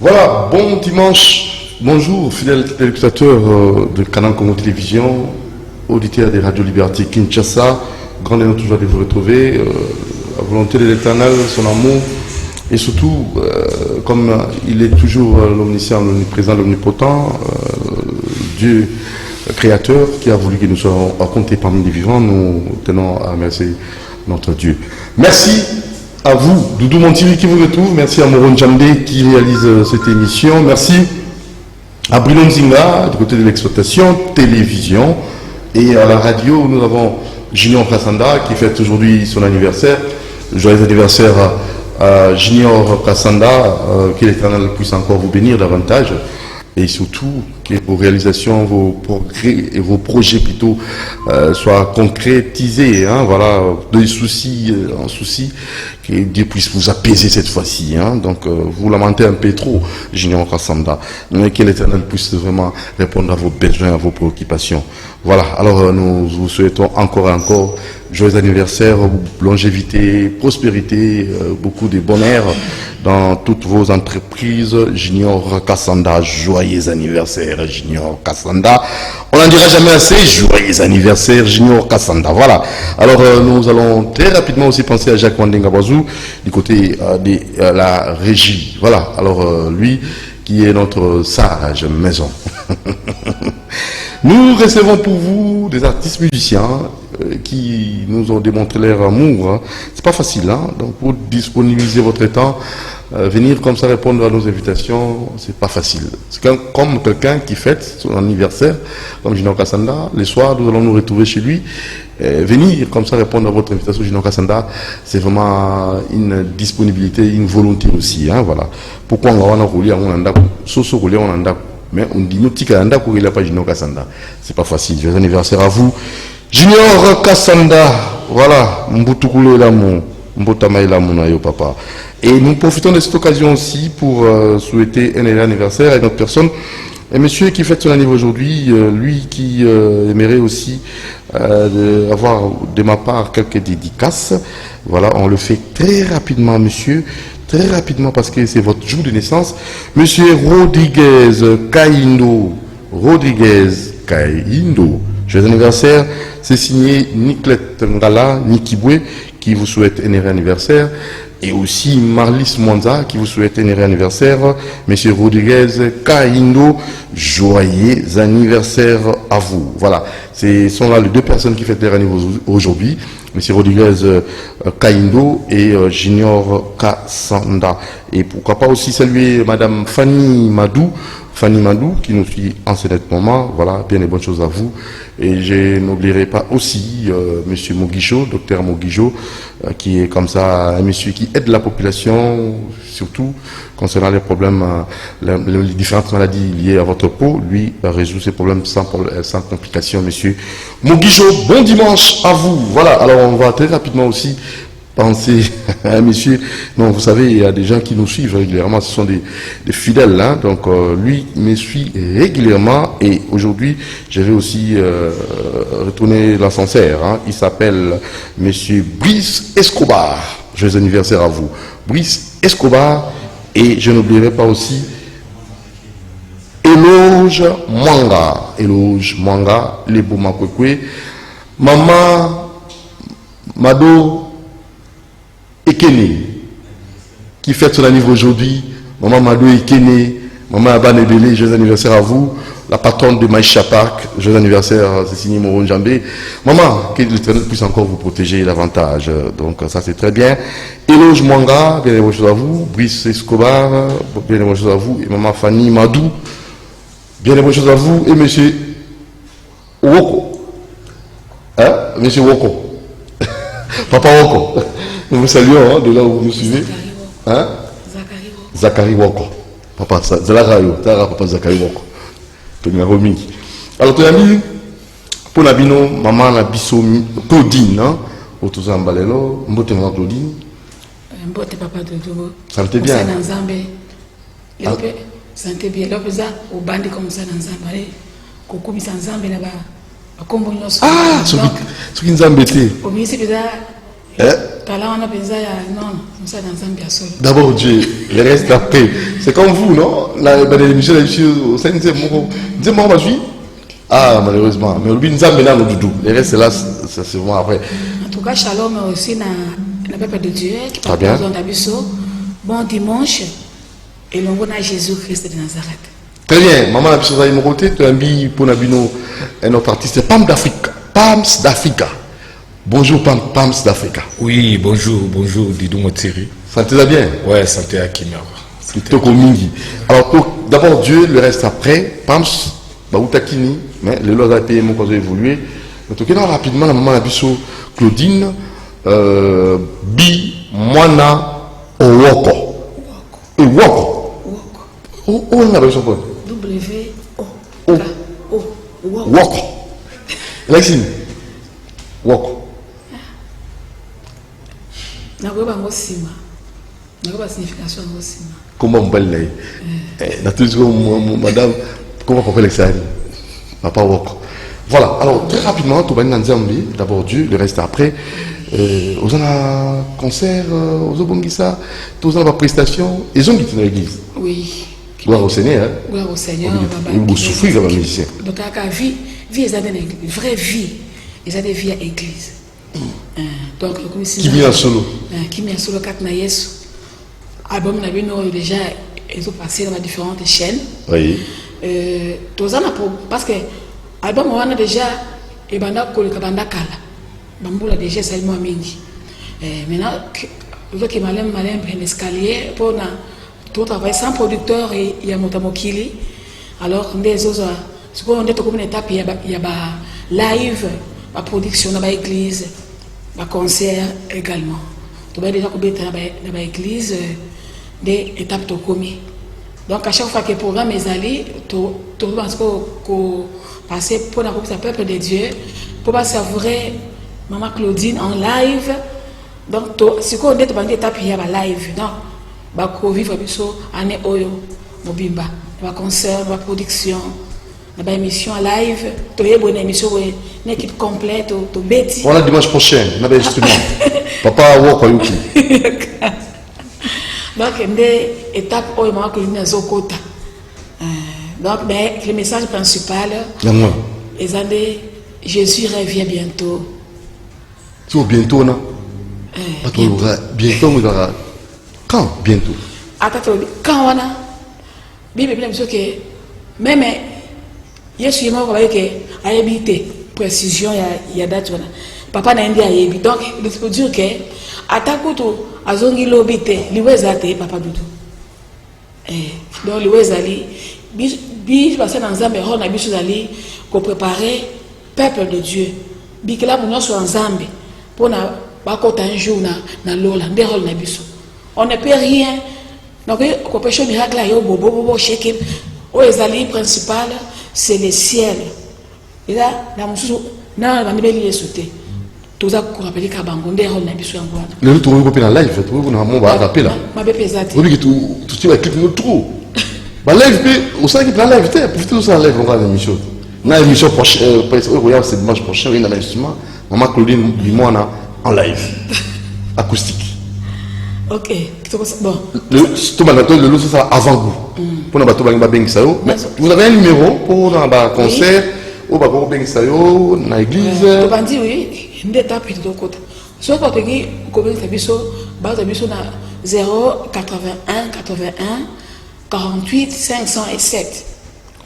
Voilà, bon dimanche, bonjour fidèles téléspectateurs de Canal Congo Télévision, auditeurs des radios Liberté Kinshasa, grand honneur toujours de vous retrouver, la volonté de l'Éternel, son amour, et surtout, comme il est toujours l'omniscient, l'omniprésent, l'omnipotent, Dieu créateur qui a voulu que nous soyons comptés parmi les vivants, nous tenons à remercier notre Dieu. Merci à vous, Doudou Montiri qui vous retrouve, merci à Moron Djamdé qui réalise cette émission, merci à Brilon Zinga du côté de l'exploitation, télévision, et à la radio, nous avons Junior Kassanda qui fête aujourd'hui son anniversaire. Joyeux anniversaire à Junior Kassanda, que l'Éternel puisse encore vous bénir davantage, et surtout que vos réalisations, vos progrès et vos projets plutôt soient concrétisés, hein, voilà, de soucis en soucis, que Dieu puisse vous apaiser cette fois-ci, hein. Donc vous lamentez un peu trop, Junior Kassanda, mais que l'Éternel puisse vraiment répondre à vos besoins, à vos préoccupations. Voilà, alors nous vous souhaitons encore et encore joyeux anniversaire, longévité, prospérité, beaucoup de bonheur dans toutes vos entreprises. Junior Kassanda, joyeux anniversaire, Junior Kassanda. On n'en dira jamais assez, joyeux anniversaire, Junior Kassanda. Voilà, alors nous allons très rapidement aussi penser à Jacques Wandengabazou du côté de la régie. Voilà, alors lui qui est notre sage maison. Nous recevons pour vous des artistes musiciens qui nous ont démontré leur amour. Hein. C'est pas facile, hein. Donc pour disponibiliser votre temps, venir comme ça répondre à nos invitations, c'est pas facile. C'est comme quelqu'un qui fête son anniversaire, comme Junior Kassanda. Les soirs, nous allons nous retrouver chez lui. Venir comme ça répondre à votre invitation, Junior Kassanda, c'est vraiment une disponibilité, une volonté aussi. Hein, voilà. Pourquoi on a roulé, on a roulé, on a mais on dit nous tika anda ko il a pas Junior Kassanda. C'est pas facile. Joyeux anniversaire à vous. Junior Kassanda. Voilà, mbutukule l'amour, mbotama l'amour na yo papa. Et nous profitons de cette occasion aussi pour souhaiter un anniversaire à notre personne. Un monsieur qui fête son anniversaire aujourd'hui, lui qui aimerait aussi avoir de ma part quelques dédicaces. Voilà, on le fait très rapidement, monsieur. Très rapidement parce que c'est votre jour de naissance. Monsieur Rodriguez Kaindo. Joyeux anniversaire. C'est signé Niklet Ngala Nikibwe qui vous souhaite un heureux anniversaire. Et aussi Marlis Mwanza qui vous souhaite un heureux anniversaire. Monsieur Rodriguez Kaindo, joyeux anniversaire à vous. Voilà. Ce sont là les deux personnes qui fêtent leur anniversaire aujourd'hui. Monsieur Rodriguez Kaindo et Junior Kassanda. Et pourquoi pas aussi saluer Madame Fanny Madou qui nous suit en ce moment. Voilà, bien des bonnes choses à vous. Et je n'oublierai pas aussi Monsieur Mogijo, docteur Mogijo, qui est comme ça un monsieur qui aide la population, surtout concernant les problèmes, les différentes maladies liées à votre peau. Lui résout ces problèmes sans complications, monsieur Mogijo. Bon dimanche à vous. Voilà, alors on va très rapidement aussi penser à un monsieur. Non, vous savez, il y a des gens qui nous suivent régulièrement, ce sont des fidèles, hein. Donc lui me suit régulièrement et aujourd'hui je vais aussi retourner l'ascenseur, hein. Il s'appelle monsieur Brice Escobar. Joyeux anniversaire à vous, Brice Escobar. Et je n'oublierai pas aussi Eloge Mwanga, les Boumakwekwe, Maman Mado Ekene, qui fête son anniversaire aujourd'hui. Maman Mado Ekene, Maman Abanebele, joyeux anniversaire à vous. La patronne de Maïcha Park, joyeux anniversaire, c'est signé Moron Djamdé. Maman, que l'Éternel puisse encore vous protéger davantage. Donc ça c'est très bien. Eloge Mwanga, bien des bonnes choses à vous. Brice Escobar, bien des bonnes choses à vous. Et Maman Fanny Madou, bien des bonnes choses à vous. Et monsieur Woko. Hein? Monsieur Woko. Papa Woko. Nous vous saluons, hein, de là où vous nous suivez. Hein? Zachary Woko. Papa Zachary Woko. Alors, tu as mis pour la bino, maman la biso Claudine, hein? Autour Balelo, Mbote maman Claudine. Mbote papa Dodo. Santé bien. Santé bien. L'opéra au bandi comme ça dans Zambé. Coucou, Nzambe là-bas. Ah, ce qui nous a embêté. Au ministre, D'abord Dieu, le reste après. C'est comme vous, non? L'émission au CNC, ah, malheureusement. Mais le reste, là, ça se voit après. En tout cas, shalom aussi dans le peuple de Dieu qui parle bien. Bon dimanche et l'on a Jésus-Christ de Nazareth. Très bien. Maman, la chose à mon côté, tu as mis pour Nabino un autre artiste, Pams d'Afrique. Pams d'Afrique. Bonjour Pams d'Afrique. Oui, bonjour, Didou Motiri. Sentez-vous bien? Ouais, santé à Kimia. Alors, d'abord Dieu, le reste après. Pams, Baoutakini, mais le lot a payé mon cause évolué. Donc, rapidement, la maman Nabiso, Claudine, Bi, Moana, Owoko. Et Woko. Où on a besoin de W-O-K-O. Woko. Lexine. Woko. Comment on peut le madame, comment on peut l'extraire? Papa Woko. Voilà, alors très rapidement, tout le monde d'abord Dieu, le reste après. Aux un concert, aux Obongissa, tous en prestation, ils ont quitté l'église. Oui. Gloire au Seigneur. Gloire au Seigneur. Ils souffrent comme musicien. Donc, la vie, ils ont une vraie vie. Ils ont des vies à l'église. Donc, qui vient en solo? Qui vient en solo, quand na Yesu. Album na bino déjà, ils ont passé dans différentes chaînes. Oui. Parce que album on a déjà et banda kala. Bamboula déjà seulement mingi. Maintenant, le qui malem un escalier pour tout travail sans producteur et il y a Motamokili. Alors, des autres, ce qu'on est comme une étape, il y a live, la production dans l'église, le concert également. Tu vas déjà dans l'église, des étapes de commis. Donc, à chaque fois que le programme est allé, tu vas passer pour la peuple de Dieu, pour pas savourer Maman Claudine en live. Donc, si on est dans l'étape, il y a un live. Donc, on vivre année Oyo, Mobimba, un concert, une production, une émission live, une émission, une équipe complète, une bêtise. Voilà dimanche prochain, on a des instruments. Papa Woko Yuki. Donc, il y a une étape où il y a une zokota. Donc, le message principal, c'est Jésus revient bientôt. Tu bientôt, non? Bientôt, quand bientôt? Attends, quand on a Bible dit que même Yesu est mort avec habité précision il y a date papa n'a indi ayebi donc il faut dire que atakuto azongi lobité liwezate papa dudu donc liwezali bi passer dans Nzambe on a biso zali ko préparer peuple de Dieu bikela pour sur Nzambe pour na bakota un jour na lola ndehol na biso. On ne peut rien. Donc, le miracle, le principal, c'est le ciel. Et là, la musique, là, on va bien sauter. Tout ça, on rappelle qu'à Bango, on a besoin de le retour au live, on va rappeler là. Ma bébé pesate. Oui, tout tu clip nous trop. Bah live, au sein qui plan live, profitez de ça live, on va l'émission. Dans l'émission prochaine, c'est dimanche prochain, on a l'instrument. Maman Claudine, dis-moi en live, acoustique. Ok, bon. Le lot, c'est ça avant vous. Pour vous avez un numéro pour un concert, ou dans l'église. Oui, une étape de l'autre côté. Si vous avez un 081 81 48 507.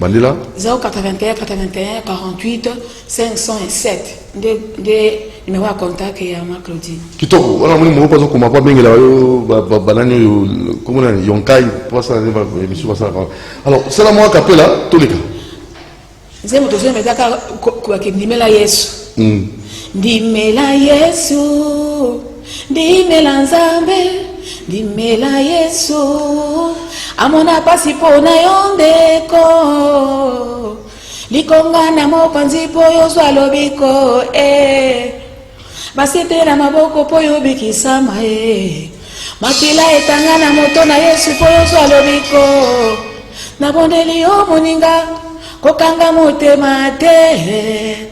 Bandela 081 81 48 507. Des numéros à contact et à ma Claudine. Kitoko, on a mon numéro parce qu'on m'a pas bien la banane comment on a yonkai pour ça émission ça. Alors, c'est la moi capé là tous les cas. C'est mon deuxième médaille quoi que dimela Yesu. Dimela Yesu. Dimela Nzambe. Dimela Yesu. Amona pasi pona yondeko. Likonga na mopanzi po yozwa lobiko basete na maboko po yobikisama makila etanga na moto na Yesu po yozwa lobiko na bondeli yo moninga kokanga motema te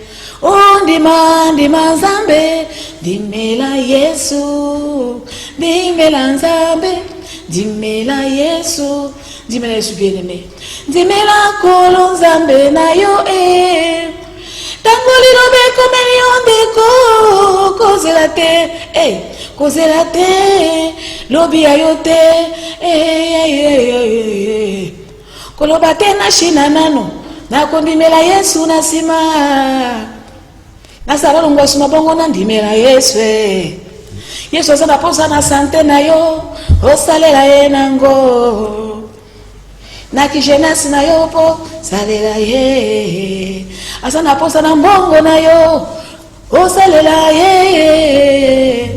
ndima Nzambe Dimela Yesu, dimela Nzambe, dimela Yesu, dimela Yesu bien-aimé. Dimela kolo Nzambe na yo tango lilobe komeli ondeko kozela te, kozela te, lobi ayo te, koloba te na shina nano, na kondimela Yesu na sima. Nasala longo suma bongo na ndimela Yesu Yesu azana posa na sante na yo osalela ye nango na kijenasi na yo po salela ye azana posa na mbongo na yo osalela ye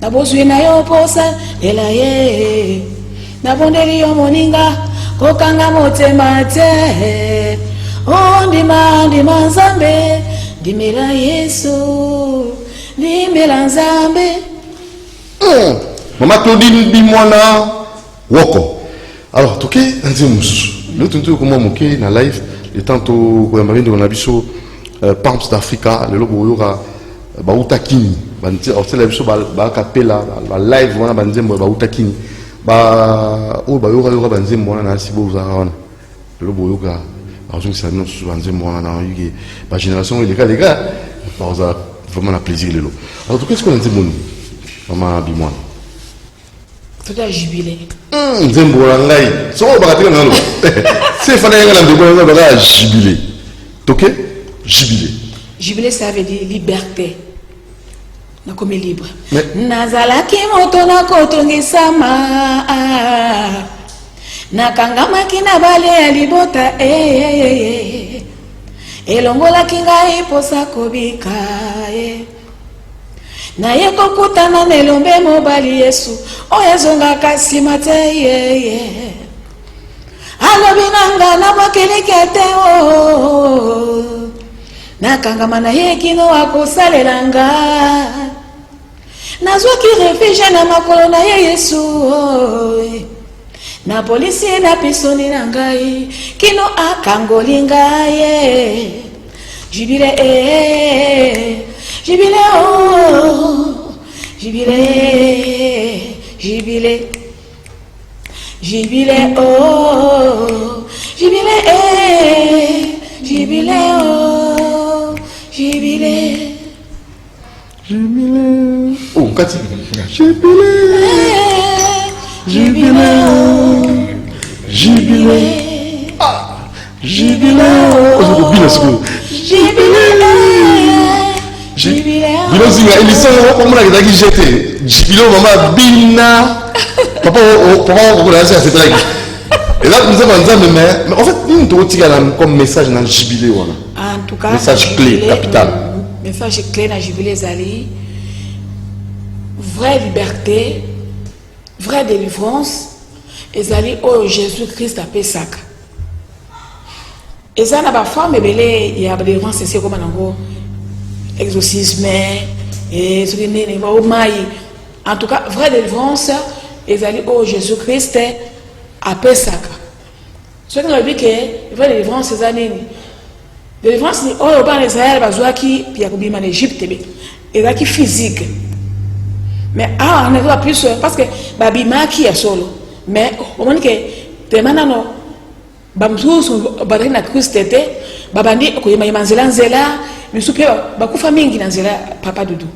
na bozwi na yo po salela ye na bondeli yo moninga kokanga motema te ondima ndima Nzambe dimela Yesu, dimela Nzambe. Maman Claudine Bimwana Woko. Alors, toké, nous tentons comment moquer dans live, et tantôt, quand on a vu sur Pamps d'Africa, le logo yoga, Bautakini, c'est la chose, Capella, live, on a banzem, Bautakini, yoga, banzem, on a si beau, le logo yoga. Alors, je sais que moi, ma génération, les gars, vraiment un plaisir. Alors, qu'est-ce qu'on a dit, maman Bimwana? Tout à jubilé. Zembolangai. C'est fallait que jubilé. Ok? Jubilé. Jubilé, ça veut dire liberté. Na comme libre. Nazalaki moto na kotongi sama. Nakangamaki na bale ya libota elongolaki ngai posa kobika naye kokutana na elombe mobali Yesu oyo ezongaka nsima te alobi nanga na mokeleke te nakangama na ye kino akosalela nga nazwaki refuge na makolo na ye Yesu na polisi na pisoni na ngai kino akangoli ngai jibile jibile jibile jibile jibile jibile jibile jibile jibile oh Kati jibile Jubilé, jubilé, jubilé, jubilé, jubilé. Ils sont comme la qui jette. Jubilé, maman, bina. Papa, on a cette blague. Et là, nous avons mais en fait, nous avons comme message dans le jubilé. En tout cas, message clé, capital. Message clé dans le jubilé, Zali. Vraie liberté. Vraie délivrance, et allez au Jésus-Christ à Pessac. Et ça n'a pas femme, mais il y a des délivrances, c'est comme un gros exorcisme, et ce qui n'est pas au maï. En tout cas, vraie délivrance, et allez au Jésus-Christ à Pessac. Ce qui veut dire que vraie délivrance, c'est années. Délivrance, c'est au ban d'Israël, qui puis à en Égypte, et là qui physique. Mais on ne voit plus parce que babima qui est solo mais au moment que te manano bamzuzu badani na kristete babandi ko yimanzela nzela misupia bakufa mingi na nzela papa dudu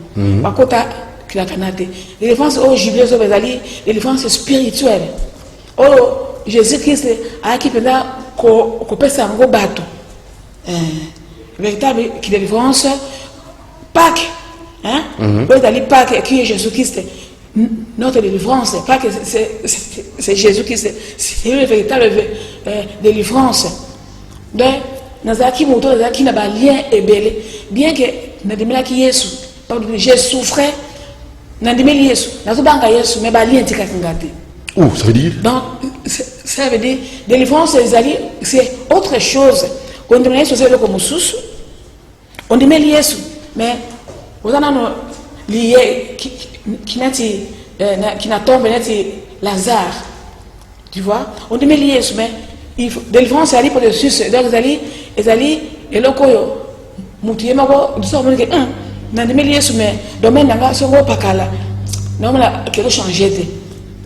bakota kila kanate délivrance au jubilé zo bezali délivrance spirituelle oh Jésus Christ a qui penda ko pesa ngo bato véritable qui délivrance Pâques. Hein? Pâques qui est Jésus-Christ, notre délivrance, pas que c'est Jésus-Christ, c'est le véritable délivrance. Donc, nous avons qui n'a pas lien et belé, bien que nous avons dit Jésus, j'ai souffert, nous avons dit Jésus, nous avons dit Jésus, mais pas lien oh, ça veut dire? Donc, ça veut dire, délivrance, c'est autre chose. Quand on dit Jésus, c'est comme sous, on dit Jésus, mais vous en avez lié qui n'a tombé Lazare, tu vois. On dit mais lié, mais il faut délivrance c'est pour le sus. Donc ils allaient et le koyo, moutier mako, du sort que Nandimeli Yesu mais domaine nanga songo pakala. Non mais qui a changé.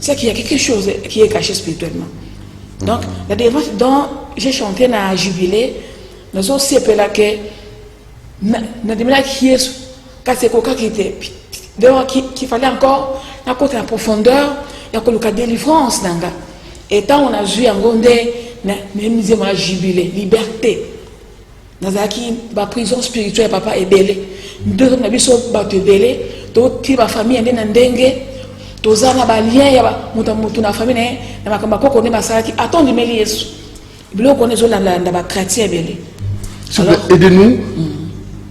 C'est qu'il y a quelque chose qui est caché spirituellement. Donc la délivrance dont j'ai chanté dans la jubilé, nous avons aussi appelé que Nandimeli Yesu quand c'est quoi qui était donc qu'il fallait encore la côté en profondeur, il y a la délivrance nanga. Et tant on a joué en gonde, même si on a jubilé, liberté. Dans la prison spirituelle, papa est belé. Deux hommes qui sont belés, toute la famille est en dengue, tous les lien, il y a la famille, il y a qui attendent de Jésus. Il y a des chrétiens belés. Aidez-nous,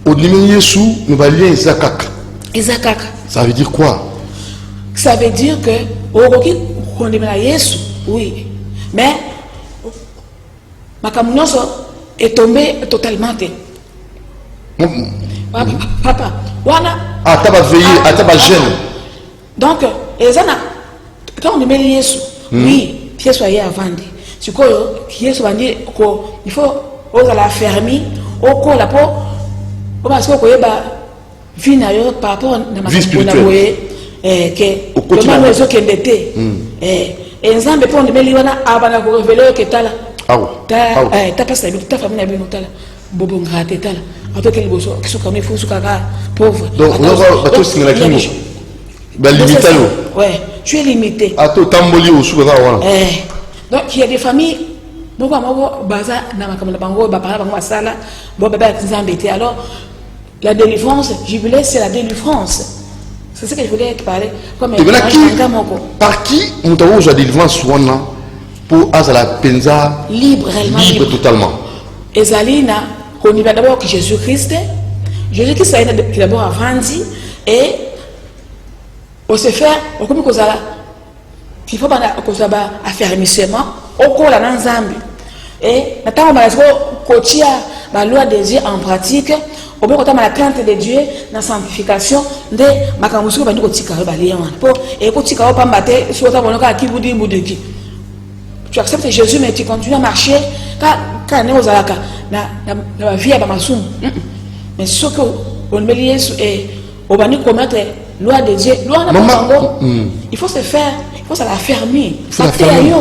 au niveau de Jésus, nous allons lire Isakak. Isakak. Ça veut dire quoi? Ça veut dire que, on est Jésus, oui. Mais, ma communauté est tombé totalement. Papa, voilà. Ah, tu vas veiller, tu vas gêner. Donc, quand on met Jésus, oui, pièce soyez à vendre. C'est quoi, qui soit dit qu'il faut la fermer, au corps la peau, parce que vous voyez, vie par rapport à la vie spirituelle. Que le monde est qui est endetté. Et les gens, pour nous mettre avant de révéler que tu as là. Ta pas stabilité, ta famille n'a pas de bobo gratte tala. Après quel bosso, qui sont comme il faut kaka pauvre. Donc on va tout ce que la qui limité. Ouais, tu es limité. À tout tamboli au sous donc il y a des familles beaucoup baza na makamala bango ba para bango sala bo baba embêté. Alors la délivrance, jubilé c'est la délivrance. C'est ce que je voulais parler comme par qui on t'a la délivrance souvent pour la penza libre, réellement libre totalement. Ezalina, on y va d'abord que Jésus-Christ. Jésus-Christ a d'abord avancé et on se fait, on comme ça, il faut pas affermissement, au cours de la Zambie. Et maintenant, on va coacher la loi de Dieu en pratique, on peut la crainte de Dieu, la sanctification de ma camusou, on va et quand pas mater, sur ta bonne qui vous dit, tu acceptes Jésus, mais tu continues à marcher quand on est aux alaka, la vie à Bamasoum. Mais ce que on met et on va nous commettre loi de Dieu, loi il faut se faire, il faut se la fermer. Il faut la fermer.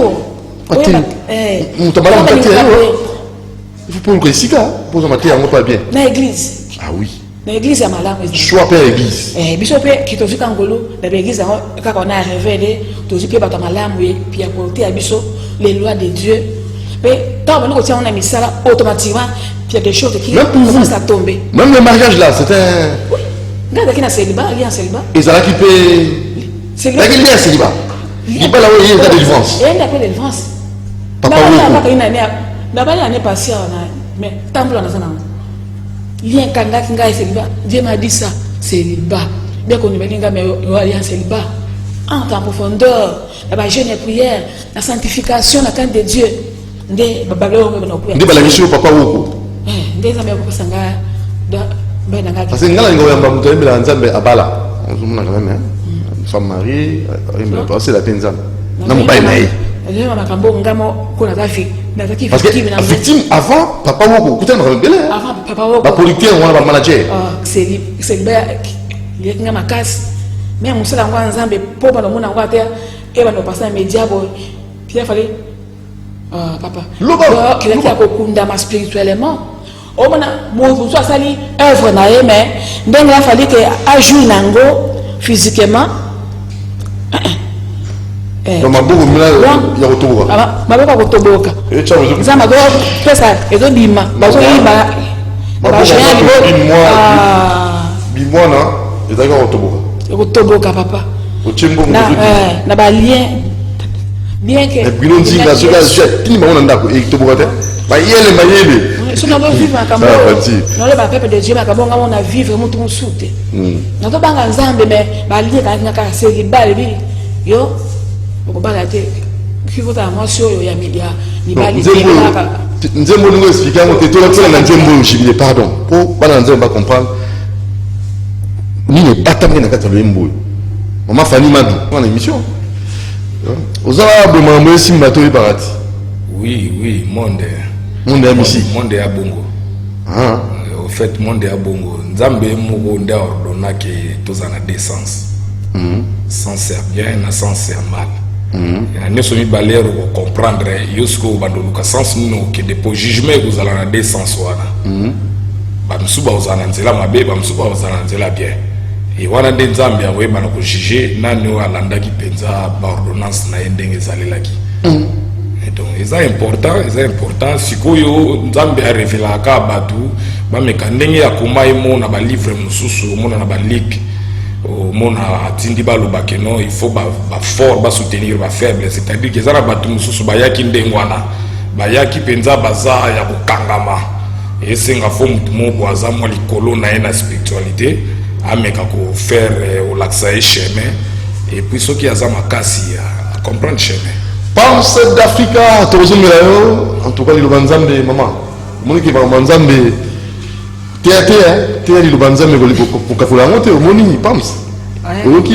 Il faut pour que ici, pour se mettre pas bien. Dans l'église. Ah oui. Dans l'église, il y a malade. Choix père l'église. Bishop qui te dit qu'Angolo, dans l'église, quand on a révélé, tu dis que tu as malade, puis à côté, à Bishop, les lois de Dieu. Mais tant que on a mis ça là, automatiquement, il y a des choses qui commencent à tomber. Même le mariage là, c'est un. Oui. Regarde qui est en célibat, il est en célibat. Et ça là qui peut. C'est là qu'il est en célibat. Il n'est pas là où il y a de la délivrance. Il y a de la délivrance. Papa, il n'a pas l'année passée, mais tant que l'on a ça. Il y a un candidat qui est célibat. Dieu m'a dit ça, célibat. Bien qu'on ait dit mais il y a un célibat. Entre en profondeur, la jeûne et prière, la sanctification, la crainte de Dieu. Ndé la mission papa woko. Ndé zambe ko sanga da ben nga. Parce que ngala ngo yamba muto mbela nzambe abala. On se mona quand même une femme mariée, elle me passer la penza. Na mo bainaye. Elle m'a makambo ngamo ko na zafi. Na zaki parce que victime avant papa woko, kuta na mbele. Avant papa woko. Ba producteur on va manager. C'est il y a ngama kasi. Mais musala ngwa nzambe po ba no mona ngwa te e ba no passer média bo. Puis il fallait papa, quelqu'un qui a beaucoup spirituellement. On a sali œuvre naé mais il a fallu que ajoute nango physiquement. Donc ma beaucoup mila ya kotoboka. Ma beaucoup kotoboka. Ça m'a fait ça et donc bima. Bazo bima. Ba génial bimo na et d'accord kotoboka. Kotoboka papa. Ochembo na ba lien bien que bilon zinga soka jet tini ba ndako e to bokate ba yele ba yele so na do vivre makambo na le ba peuple de Dieu makambo ngamo na vivre mutu musute na to banga nzambe mais ba lié ka ngaka seri bale bi yo ko bala te ki vota moi so yo ya media ni bali ka nzembo ngo expliquer mo te to la na nzembo jibile pardon pour bana nzembo ba comprendre ni ne batamwe na kata le mbo maman Fanny Madou on émission. Vous avez demandé si vous avez oui, monde. Monde est ici. Monde est à Bongo. au fait monde ya bongo nzambe moko nde ordonna que tozana deux sens. Sens ya bien na sens ya mal. Na nyonso mibale oko comprendre yo siko bandoluka sens nino ke depo jugement ekozala na deux sens wana. Bamosusu bazala na nzela mabe bamosusu bazala na nzela bien. Et wana nde nzambe akoyebana kojuge nani oyo alandaki mpenza baordonnance na ye ndenge ezalelaki. Donc c'est important sikoyo nzambe arevelaka bato bameka ndenge ya koma emona balivre mosusu omona na baligue omona atindi balobake non il faut bafort basoutenir bafaible, c'est-à-dire que eza na bato mosusu bayaki ndenge wana bayaki mpenza baza ya kokangama esenga fo motu moko aza mwa likolo na ye na spiritualité ameka kofaire olakisa ye chemin et puis soki aza makasi a comprendre chemin. Pense d'Africa, en tout cas, l'Ilobanzambe, maman. Mon équipe, Banzambe, Théâtre, l'Ilobanzambe, pour Kafoula monter, au Moni, pense. Ok.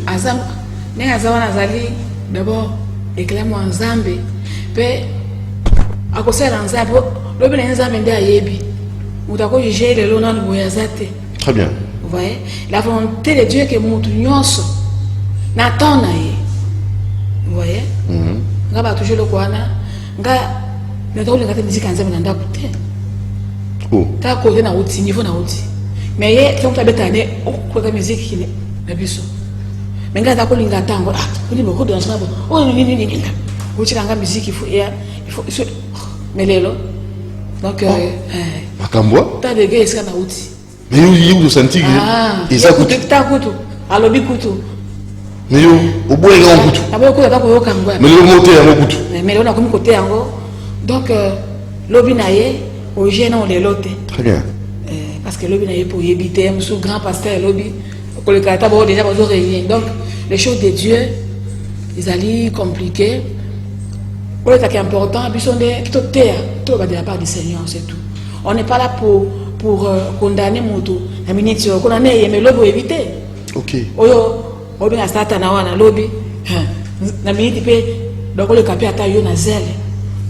Azam, n'est Azawana Zali, d'abord, éclaire-moi en Zambé, puis, à cause de l'Anzambe, le bien Nzambe de Ayebi, ou d'accord, j'ai le l'honneur de Boyazate. Très bien. Vous voyez, la volonté de Dieu que mon nyonso, n'attend pas. Vous voyez? Nga ba toujours le kwana nga na tolo ngata musique anzame na ndako te. Oh. Ta ko na uti niveau na uti. Mais ye donc ta betane ko ta musique kine na biso. Mais nga ta ko linga tango ah ko ni boko dans ça. Oh ni. Uti nga musique il faut mais lelo. Donc Makambo. Ta de gay na uti. Mais you de sentir ça kutu ta kutu. Alobi kutu. Mais yo, au bout, il y a un coup. Mais le mot est un coup. Mais on a comme côté en gros. Donc, l'obinaye, au gênant les lotés. Très bien. Parce que l'obinaye pour y éviter, un sous grand pasteur, lobby, pour le cas déjà besoin rien. Donc, les choses de Dieu, ils allaient compliqués. Pour le cas qui est important, puis on est tout terre, tout va de la part du Seigneur, c'est tout. On n'est pas là pour condamner mon tour. La minute, on a mais l'obé pour éviter. Ok. Obi na stata na wana lobby na miniti pe donc le capi ata yo na zèle.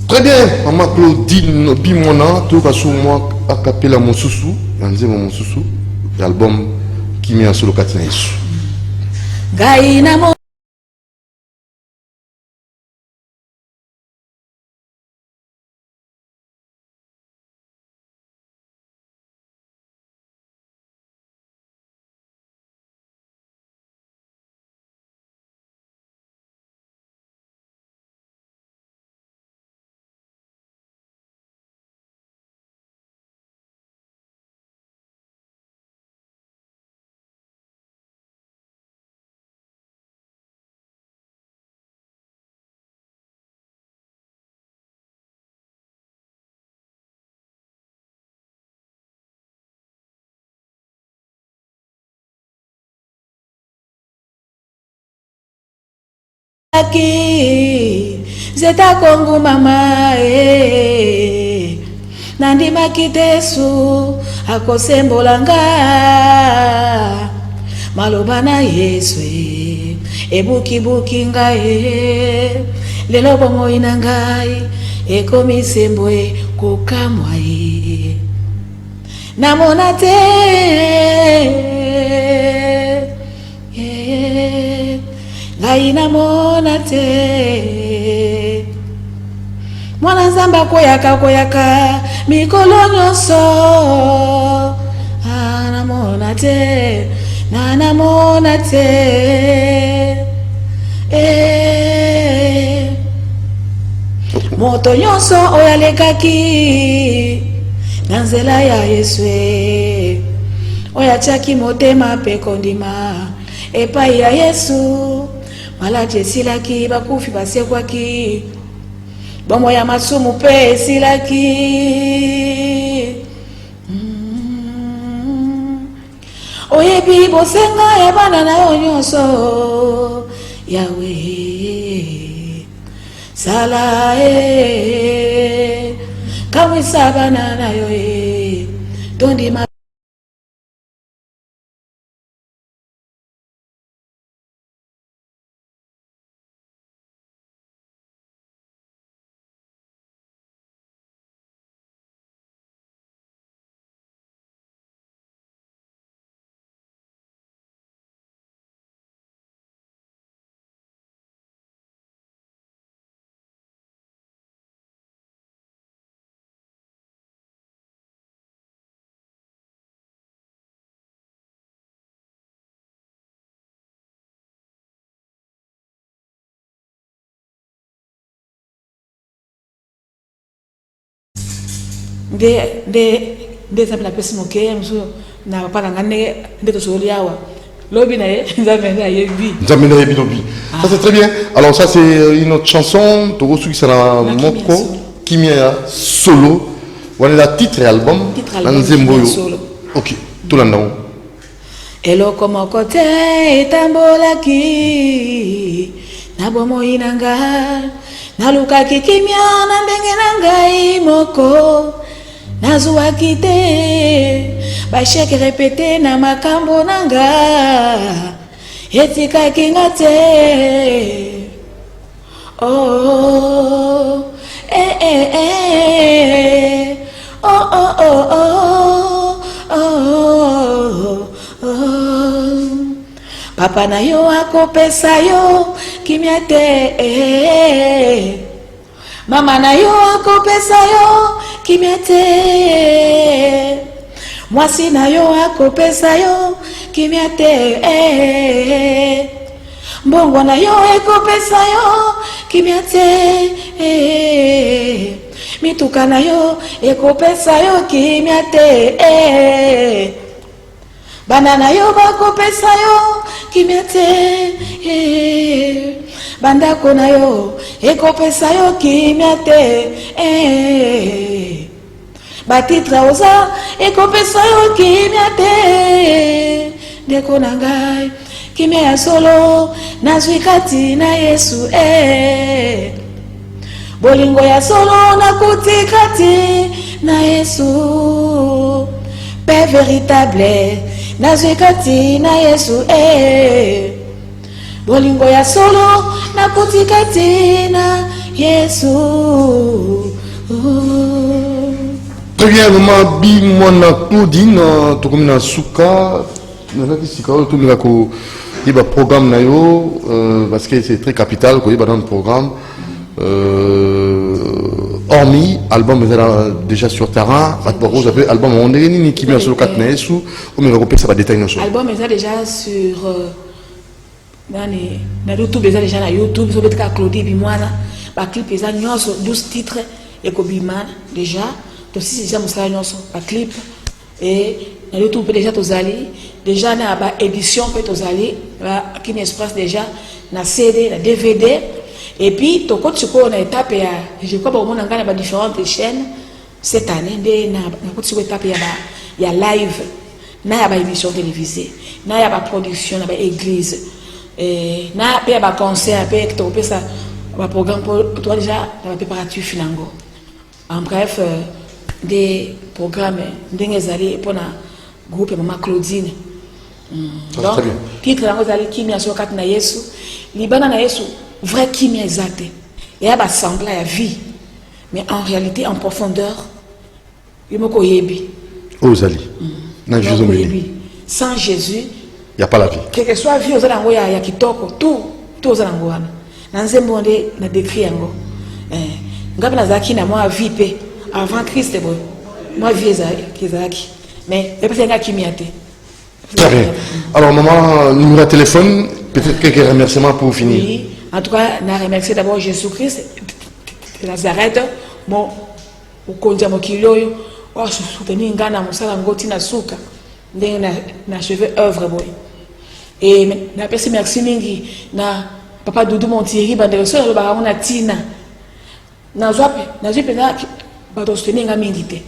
Très bien, maman Claudine Bimona, tout cas sur moi a capella mon sousou, yanze mon sousou, l'album qui met en solo katina yesu. Gaina mo zeta kongu mama nandima kitesu akosembolanga maloba na Yesu ebuki ngai lelo bongo ina ngai ekomi sembo kokamwa namona te ngai namona te mwana nzamba koyaka mikolo nyonso namona te namona te moto nyonso oyo alekaki na nzela ya Yesu oyo atiaki motema mpe kondima epai ya Yesu maladi esilaki bakufi basekwaki bomoi ya masumu mpe esilaki oyebi bosenga ya bana na yo nyonso Yawe sala kamwisa bana na yo tondima nde ça la pesi moke mso na papa na ngane nde to soli awa lobi na ye nzambe na yebi nzambe na yebi lobi ça c'est très bien. Alors ça c'est une autre chanson to su qui sera moko kimia solo wala la titre et album nzembo yo. OK tout là dedans. Eloko moko te etambolaki na bomo inanga nalukaki kimia na ndenge na ngai moko nazuwaki te basheke repete na makambo na nga etikaki nga te oh eh eh eh oh oh oh oh oh oh papa na yo akopesa yo kimia te mama na yo akopesa yo kimia te mwasi na yo akopesa yo kimia te mbongo na yo ekopesa yo kimia te mituka na yo ekopesa yo kimia te bana na yo bakopesa yo kimia te bandako na yo ekopesa yo kimia te batitra oza ekopesa yo kimia te ndeko na ngai kimia ya solo nazwi kati na Yesu bolingo ya solo nakuti kati na Yesu paix véritable nazwi kati na Yesu bolingo ya solo nakuti kati na Yesu. Très bien, maman bi mwana Claudine to komina suka na ki sikao to mira ko iba programme na yo parce que c'est très capital ko iba dans le programme hormis album déjà sur terrain maintenant vous avez album on est ni qui bien sur 4 na Yesu ou me repère ça va détailler sur album est déjà sur na YouTube déjà na YouTube so betka Claudie bi mwana ba clip eza nyonso 12 titres et ko bimana déjà to si déjà musala nyonso ba clip et na YouTube déjà tozali déjà na ba édition pe tozali ba Kin Express déjà na CD na DVD et puis to kotiko na étape ya je crois ba mona ngana ba différentes chaînes cette année de na kotiko étape ya live na ya ba émission télévisée na ya ba production na ba église na pe ba concert pe to pe ça ba programme pour toi déjà na préparatif finango en bref des programmes ndengezali pour na groupe Maman Claudine donc titre lango zali kimia so kati na Yesu libana na Yesu vrai kimia exact et ya ba sembla ya vie mais en réalité en profondeur yomoko yebi ozali na Jésus mini sans Jésus il y a pas la vie quel que soit vie ozala ngo ya kitoko tout ozala ngo wana na nzembo nde na décrit yango ngapi na zaki na moi vie pe avant Christ bon moi vie ezaki mais et puis kimia te. Très bien. Alors maman numéro de téléphone peut-être quelques remerciements pour finir. Oui, en tout cas na remercier d'abord Jésus-Christ de Nazareth bon ukonja mokilo yo wa soutenir ngana musala ngoti na suka ndenge na cheveux œuvre boy et na pesi merci mingi na papa Doudou Montieri bandelo so ba ona tina na zwape na ba to soutenir nga mingi te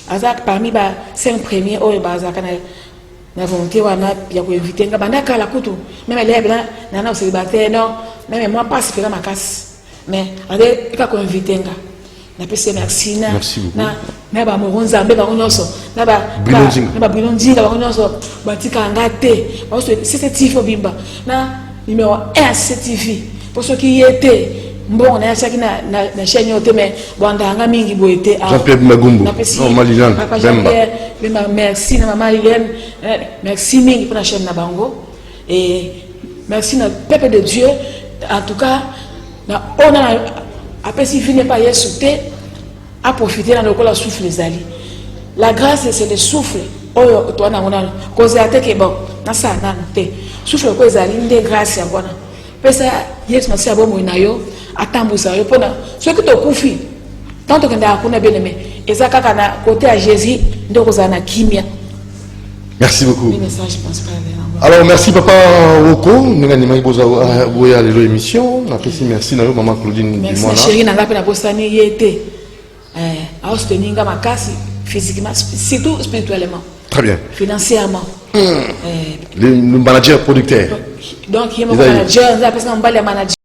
azak parmi ba 5 premiers oyo ba azaka na volonté wana ya ko inviter nga banda kala kutu même les na na célibataire non même moi pas faire ma casse mais ade ka ko inviter nga na pesi merci na ba moronzambe ba nyonso na ba bilonzinga ba nyonso batika ngate ba so CCTV bimba na numéro 1 CCTV pour ceux qui y étaient bon na chaki na chaîne yote mais banda nga mingi boete Jean-Pierre Magumbu non Malilane Bemba merci na maman Liliane merci mingi pour la chaîne na bango et merci na peuple de Dieu en tout cas na on a après si finit pas Yesu te à profiter dans le col souffle les ali la grâce c'est le souffle oyo to na ngona cause ateke bon na sa na te souffle ko ezali nde grâce ya ngona pesa Yesu masiabo mo inayo atambusa yo pona ce que to kufi tant que nda kuna bien aimé eza kaka na côté à Jésus ndoko za na kimia. Merci beaucoup. Les messages principal. Alors merci papa Woko, nous avons eu l'émission. Merci na yo maman Claudine. Merci chérie na ngapi na bosani yete. A soutenir nga makasi physiquement, surtout spirituellement. Très bien. Financièrement. Le manager producteur. Donc il y a un manager, parce qu'on parle de manager.